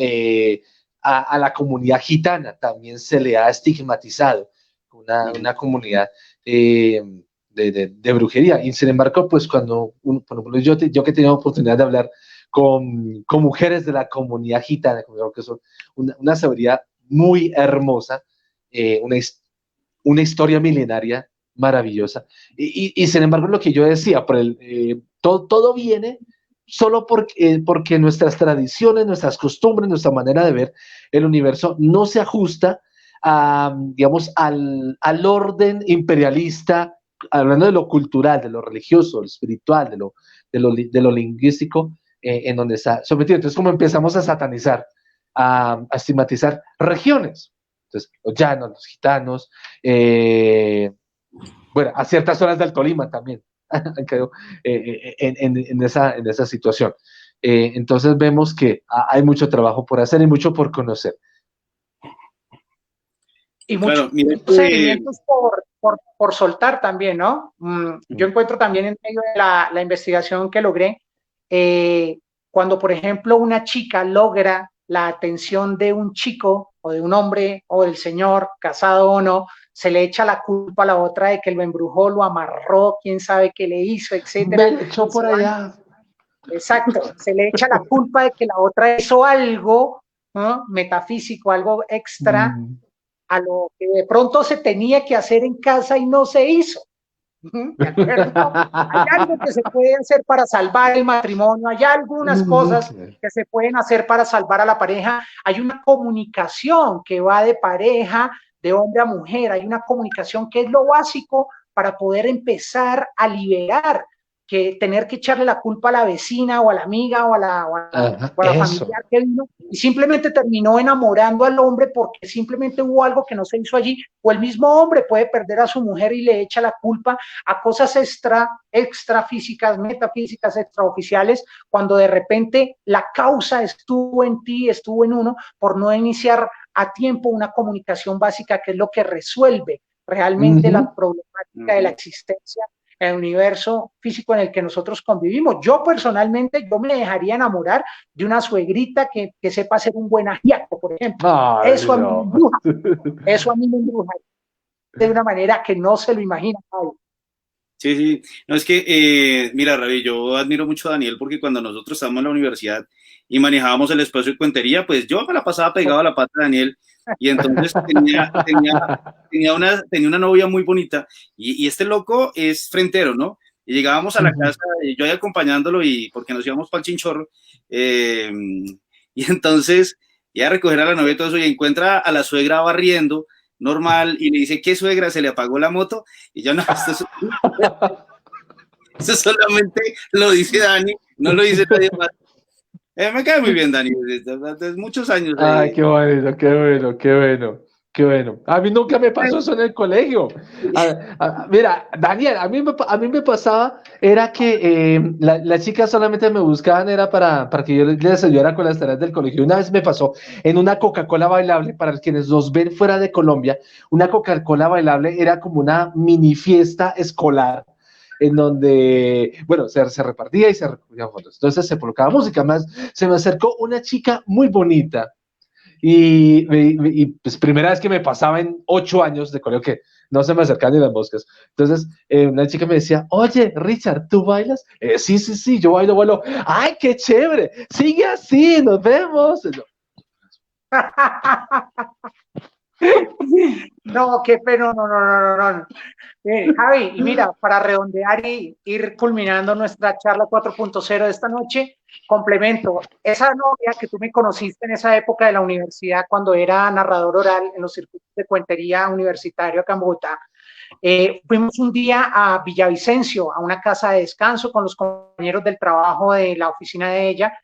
a la comunidad gitana también se le ha estigmatizado una comunidad de brujería. Y sin embargo, pues cuando por ejemplo, yo que he tenido oportunidad de hablar con mujeres de la gitana, que son una sabiduría muy hermosa, una historia milenaria maravillosa. Y sin embargo, lo que yo decía, todo viene solo porque nuestras tradiciones, nuestras costumbres, nuestra manera de ver el universo no se ajusta a, digamos, al orden imperialista, hablando de lo cultural, de lo religioso, lo espiritual, de lo lingüístico, en donde está sometido. Entonces, como empezamos a satanizar, a estigmatizar regiones. Entonces, los llanos, los gitanos, bueno, a ciertas zonas del Tolima también, creo, en esa situación. Entonces vemos que hay mucho trabajo por hacer y mucho por conocer. Y Claro, muchos mire procedimientos por soltar también, ¿no? Yo encuentro también en medio de la investigación que logré, cuando, por ejemplo, una chica logra la atención de un chico o de un hombre o del señor, casado o no, se le echa la culpa a la otra de que lo embrujó, lo amarró, quién sabe qué le hizo, etcétera. Me echó por allá. Exacto, se le echa la culpa de que la otra hizo algo, ¿no?, metafísico, algo extra a lo que de pronto se tenía que hacer en casa y no se hizo. ¿De acuerdo? Hay algo que se puede hacer para salvar el matrimonio, hay algunas cosas que se pueden hacer para salvar a la pareja, hay una comunicación que va de pareja, de hombre a mujer, hay una comunicación que es lo básico para poder empezar a liberar, que tener que echarle la culpa a la vecina o a la amiga o a la familiar que vino y simplemente terminó enamorando al hombre porque simplemente hubo algo que no se hizo allí, o el mismo hombre puede perder a su mujer y le echa la culpa a cosas extrafísicas, metafísicas, extraoficiales, cuando de repente la causa estuvo en ti, estuvo en uno, por no iniciar a tiempo una comunicación básica que es lo que resuelve realmente la problemática de la existencia en el universo físico en el que nosotros convivimos. Yo personalmente, yo me dejaría enamorar de una suegrita que sepa hacer un buen ajiaco, por ejemplo. Ay, eso a mí me embruja, eso a mí me embruja de una manera que no se lo imagina nadie. Sí, sí. No, es que, mira, Ravi, yo admiro mucho a Daniel porque cuando nosotros estábamos en la universidad y manejábamos el espacio de cuentería, pues yo me la pasaba pegado a la pata de Daniel y entonces tenía una novia muy bonita y este loco es frentero, ¿no? Y llegábamos a la casa, y yo ahí acompañándolo y porque nos íbamos para el Chinchorro, y entonces iba a recoger a la novia y todo eso y encuentra a la suegra barriendo, normal, y le dice, ¿qué suegra? Se le apagó la moto y ya no, eso solamente lo dice Dani, no lo dice nadie más. Me cae muy bien, Dani, desde muchos años. Ay, qué bueno, qué bueno, qué bueno, qué bueno. A mí nunca me pasó eso en el colegio. Mira, Daniel, a mí me pasaba, era que las chicas solamente me buscaban, era para que yo les ayudara con las tareas del colegio. Una vez me pasó en una Coca-Cola bailable, para quienes nos ven fuera de Colombia, una Coca-Cola bailable era como una mini fiesta escolar en donde, bueno, se repartía y se recogían fotos. Entonces se colocaba música más. Se me acercó una chica muy bonita y pues primera vez que me pasaba en 8 años de colegio que no se me acercaban ni las moscas. Entonces una chica me decía, oye, Richard, ¿tú bailas? Sí, sí, sí, yo bailo. ¡Ay, qué chévere! Sigue así, nos vemos. No, qué pena, no. Javi, y mira, para redondear y ir culminando nuestra charla 4.0 de esta noche, complemento, esa novia que tú me conociste en esa época de la universidad, cuando era narrador oral en los circuitos de cuentería universitario acá en Bogotá, fuimos un día a Villavicencio, a una casa de descanso con los compañeros del trabajo de la oficina de ella,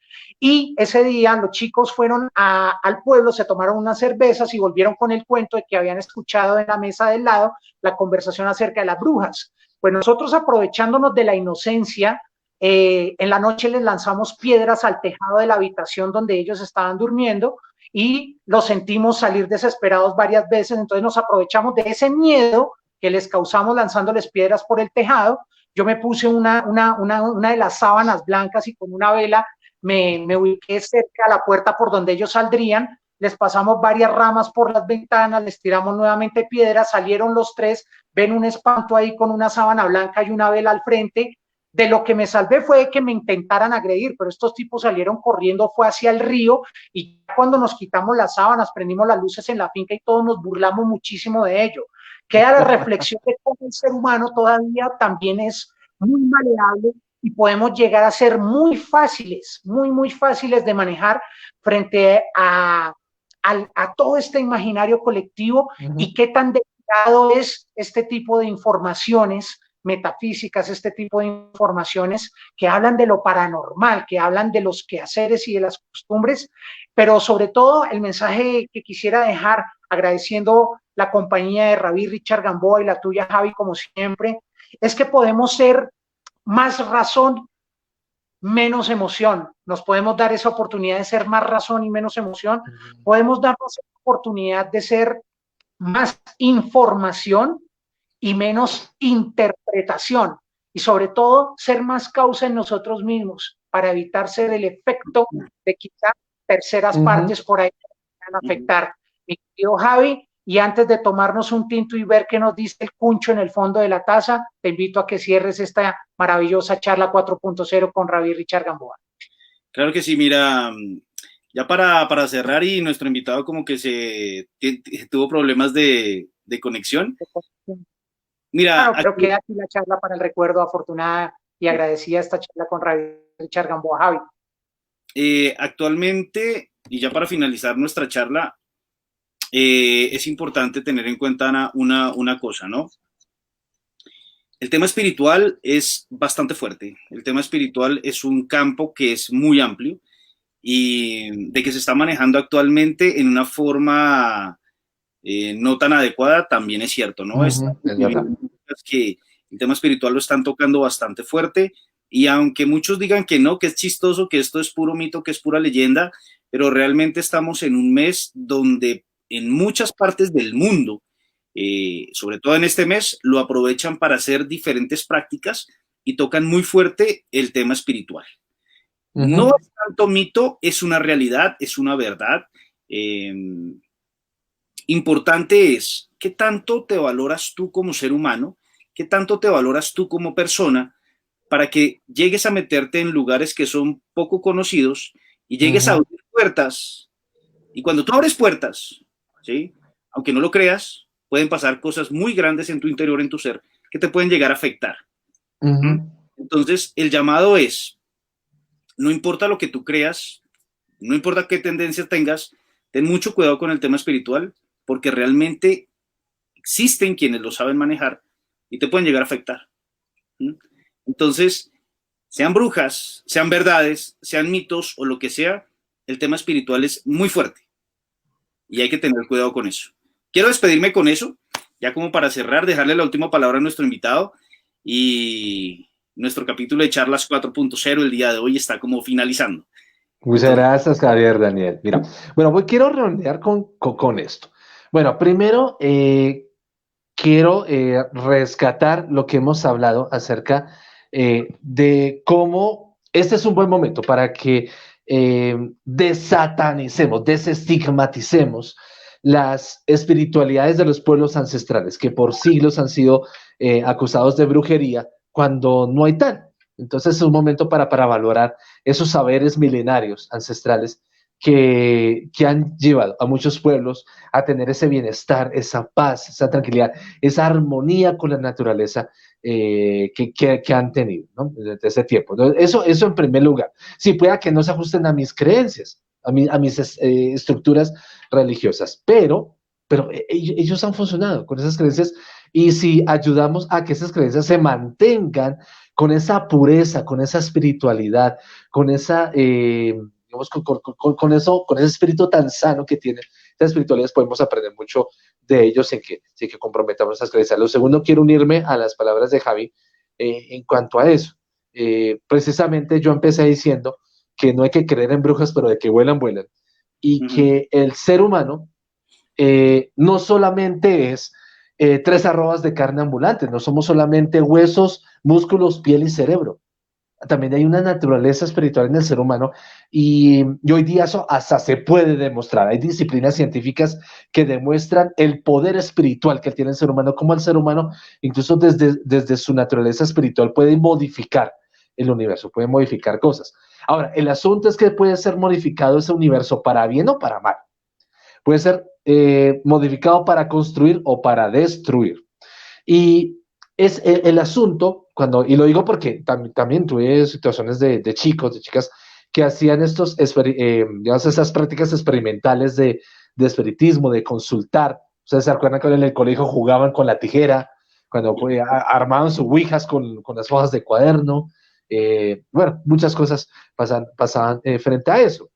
y ese día los chicos fueron al pueblo, se tomaron unas cervezas y volvieron con el cuento de que habían escuchado en la mesa del lado la conversación acerca de las brujas. Pues nosotros, aprovechándonos de la inocencia, en la noche les lanzamos piedras al tejado de la habitación donde ellos estaban durmiendo y los sentimos salir desesperados varias veces. Entonces nos aprovechamos de ese miedo que les causamos lanzándoles piedras por el tejado. Yo me puse una de las sábanas blancas y con una vela me ubiqué cerca a la puerta por donde ellos saldrían. Les pasamos varias ramas por las ventanas, les tiramos nuevamente piedras, salieron los tres, ven un espanto ahí con una sábana blanca y una vela al frente. De lo que me salvé fue que me intentaran agredir, pero estos tipos salieron corriendo, fue hacia el río, y cuando nos quitamos las sábanas, prendimos las luces en la finca y todos nos burlamos muchísimo de ello. Queda la reflexión de cómo el ser humano todavía también es muy maleable y podemos llegar a ser muy fáciles, muy fáciles de manejar frente a todo este imaginario colectivo y qué tan delicado es este tipo de informaciones metafísicas, este tipo de informaciones que hablan de lo paranormal, que hablan de los quehaceres y de las costumbres, pero sobre todo el mensaje que quisiera dejar, agradeciendo la compañía de Rabí Richard Gamboa y la tuya, Javi, como siempre, es que podemos ser más razón, menos emoción. Nos podemos dar esa oportunidad de ser más razón y menos emoción. Podemos darnos esa oportunidad de ser más información y menos interpretación. Y sobre todo, ser más causa en nosotros mismos para evitar ser el efecto de quizá terceras partes por ahí que van a afectar. Mi querido Javi, y antes de tomarnos un tinto y ver qué nos dice el cuncho en el fondo de la taza, te invito a que cierres esta maravillosa charla 4.0 con Rabí Richard Gamboa. Claro que sí, mira, ya para cerrar, y nuestro invitado como que tuvo problemas de conexión. Mira, claro, pero queda aquí la charla para el recuerdo, afortunada y agradecida esta charla con Rabí Richard Gamboa. Javi. Actualmente, y ya para finalizar nuestra charla, es importante tener en cuenta una cosa, ¿no? El tema espiritual es bastante fuerte. El tema espiritual es un campo que es muy amplio y de que se está manejando actualmente en una forma no tan adecuada, también es cierto, ¿no? Es verdad. Que el tema espiritual lo están tocando bastante fuerte, y aunque muchos digan que no, que es chistoso, que esto es puro mito, que es pura leyenda, pero realmente estamos en un mes donde en muchas partes del mundo, sobre todo en este mes, lo aprovechan para hacer diferentes prácticas y tocan muy fuerte el tema espiritual. No es tanto mito, es una realidad, es una verdad. Importante es qué tanto te valoras tú como ser humano, qué tanto te valoras tú como persona, para que llegues a meterte en lugares que son poco conocidos y llegues a abrir puertas. Y cuando tú abres puertas, ¿sí? Aunque no lo creas, pueden pasar cosas muy grandes en tu interior, en tu ser, que te pueden llegar a afectar. Entonces, el llamado es, no importa lo que tú creas, no importa qué tendencias tengas, ten mucho cuidado con el tema espiritual, porque realmente existen quienes lo saben manejar y te pueden llegar a afectar. Entonces, sean brujas, sean verdades, sean mitos o lo que sea, el tema espiritual es muy fuerte y hay que tener cuidado con eso. Quiero despedirme con eso, ya como para cerrar, dejarle la última palabra a nuestro invitado, y nuestro capítulo de Charlas 4.0 el día de hoy está como finalizando. Muchas gracias, Javier Daniel. Mira, bueno, quiero redondear con esto. Bueno, primero quiero rescatar lo que hemos hablado acerca de cómo este es un buen momento para que desatanicemos, desestigmaticemos las espiritualidades de los pueblos ancestrales, que por siglos han sido acusados de brujería, cuando no hay tal. Entonces es un momento para valorar esos saberes milenarios ancestrales que han llevado a muchos pueblos a tener ese bienestar, esa paz, esa tranquilidad, esa armonía con la naturaleza que han tenido, ¿no? Desde ese tiempo. Entonces, eso en primer lugar. Sí, pueda que no se ajusten a mis creencias, a mis estructuras religiosas, pero ellos han funcionado con esas creencias, y si ayudamos a que esas creencias se mantengan con esa pureza, con esa espiritualidad, con esa... digamos, con ese espíritu tan sano que tienen las espiritualidades, podemos aprender mucho de ellos sin que comprometamos esas creencias. Lo segundo, quiero unirme a las palabras de Javi en cuanto a eso. Precisamente yo empecé diciendo que no hay que creer en brujas, pero de que vuelan, vuelan. Y que el ser humano no solamente es 3 arrobas de carne ambulantes, no somos solamente huesos, músculos, piel y cerebro. También hay una naturaleza espiritual en el ser humano, y hoy día eso hasta se puede demostrar. Hay disciplinas científicas que demuestran el poder espiritual que tiene el ser humano, como el ser humano, incluso desde su naturaleza espiritual, puede modificar el universo, puede modificar cosas. Ahora, el asunto es que puede ser modificado ese universo para bien o para mal. Puede ser modificado para construir o para destruir. Y es el asunto y lo digo porque también tuve situaciones de chicos, de chicas que hacían digamos, esas prácticas experimentales de espiritismo, de consultar. Ustedes se acuerdan que en el colegio jugaban con la tijera, cuando armaban sus ouijas con las hojas de cuaderno. Bueno, muchas cosas pasaban frente a eso.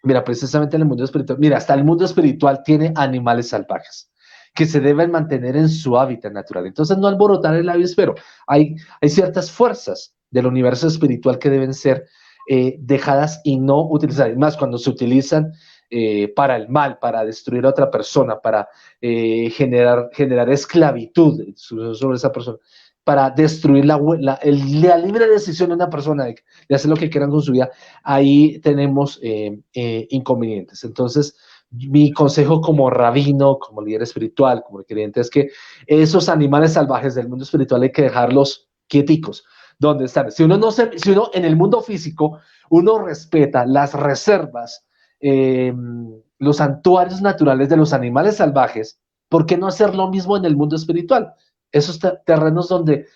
Mira, precisamente en el mundo espiritual, mira, hasta el mundo espiritual tiene animales salvajes que se deben mantener en su hábitat natural. Entonces, no alborotar el avispero. Hay ciertas fuerzas del universo espiritual que deben ser dejadas y no utilizadas. Más cuando se utilizan para el mal, para destruir a otra persona, para generar esclavitud sobre esa persona, para destruir la libre decisión de una persona de hacer lo que quieran con su vida, ahí tenemos inconvenientes. Entonces, mi consejo como rabino, como líder espiritual, como creyente, es que esos animales salvajes del mundo espiritual hay que dejarlos quieticos. ¿Dónde están? Si uno en el mundo físico, uno respeta las reservas, los santuarios naturales de los animales salvajes, ¿por qué no hacer lo mismo en el mundo espiritual? Esos terrenos donde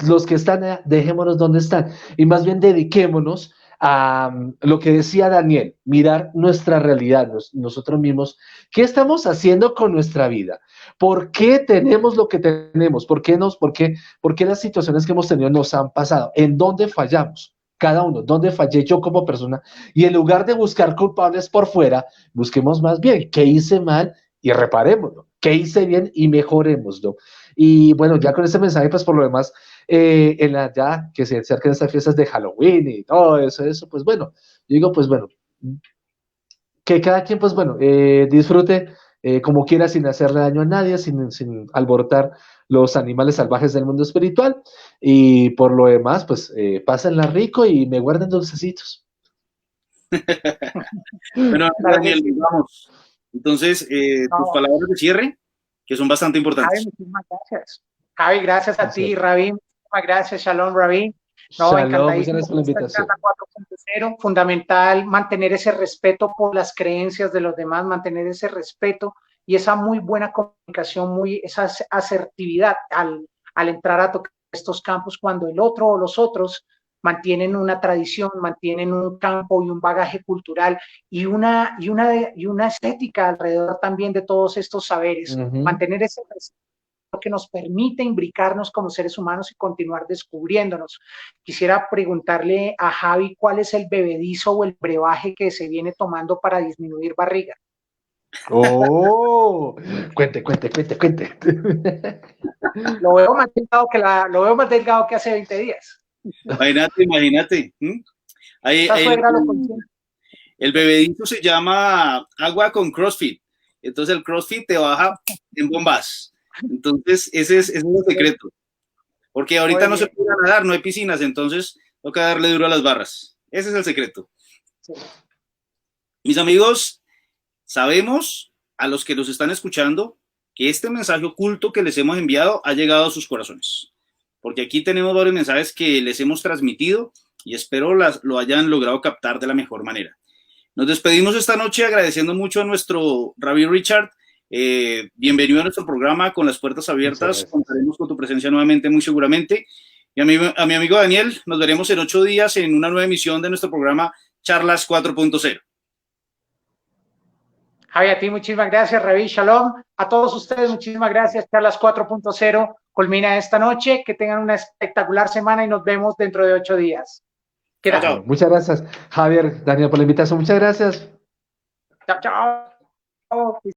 los que están, dejémonos donde están, y más bien dediquémonos a lo que decía Daniel, mirar nuestra realidad, nosotros mismos, ¿qué estamos haciendo con nuestra vida? ¿Por qué tenemos lo que tenemos? ¿Por qué las situaciones que hemos tenido nos han pasado? ¿En dónde fallamos? Cada uno, ¿dónde fallé yo como persona? Y en lugar de buscar culpables por fuera, busquemos más bien qué hice mal y reparémoslo, qué hice bien y mejorémoslo. Y bueno, ya con este mensaje, pues por lo demás, ya que se acercan estas fiestas de Halloween y todo eso, pues bueno, yo digo, pues bueno, que cada quien, pues bueno, disfrute como quiera sin hacerle daño a nadie, sin alborotar los animales salvajes del mundo espiritual, y por lo demás, pues pásenla rico y me guarden dulcecitos. Bueno, Daniel, vamos. Entonces, tus palabras de cierre, que son bastante importantes. Javi, muchísimas gracias. Javi, gracias a ti, Rabí. Muchísimas gracias. Shalom, Rabí. Shalom, muchas gracias por la invitación. 4.0, fundamental mantener ese respeto por las creencias de los demás, mantener ese respeto y esa muy buena comunicación, esa asertividad al entrar a tocar estos campos cuando el otro o los otros mantienen una tradición, mantienen un campo y un bagaje cultural y una estética alrededor también de todos estos saberes. Mantener ese respeto que nos permite imbricarnos como seres humanos y continuar descubriéndonos. Quisiera preguntarle a Javi cuál es el bebedizo o el brebaje que se viene tomando para disminuir barriga. Oh, cuente. Lo veo más delgado que hace 20 días. Imagínate. El bebedizo se llama agua con CrossFit. Entonces el CrossFit te baja en bombas. Entonces ese es el secreto. Porque ahorita no se puede nadar, no hay piscinas, entonces toca darle duro a las barras. Ese es el secreto. Sí. Mis amigos, sabemos a los que los están escuchando que este mensaje oculto que les hemos enviado ha llegado a sus corazones. Porque aquí tenemos varios mensajes que les hemos transmitido y espero lo hayan logrado captar de la mejor manera. Nos despedimos esta noche agradeciendo mucho a nuestro Rabí Richard. Bienvenido a nuestro programa con las puertas abiertas. Contaremos con tu presencia nuevamente muy seguramente. Y a mi amigo Daniel, nos veremos en 8 días en una nueva emisión de nuestro programa Charlas 4.0. Javi, a ti muchísimas gracias, Rabí, shalom. A todos ustedes muchísimas gracias. Charlas 4.0 culmina esta noche. Que tengan una espectacular semana y nos vemos dentro de 8 días. Chao. Muchas gracias, Javier, Daniel, por la invitación. Muchas gracias. Chao.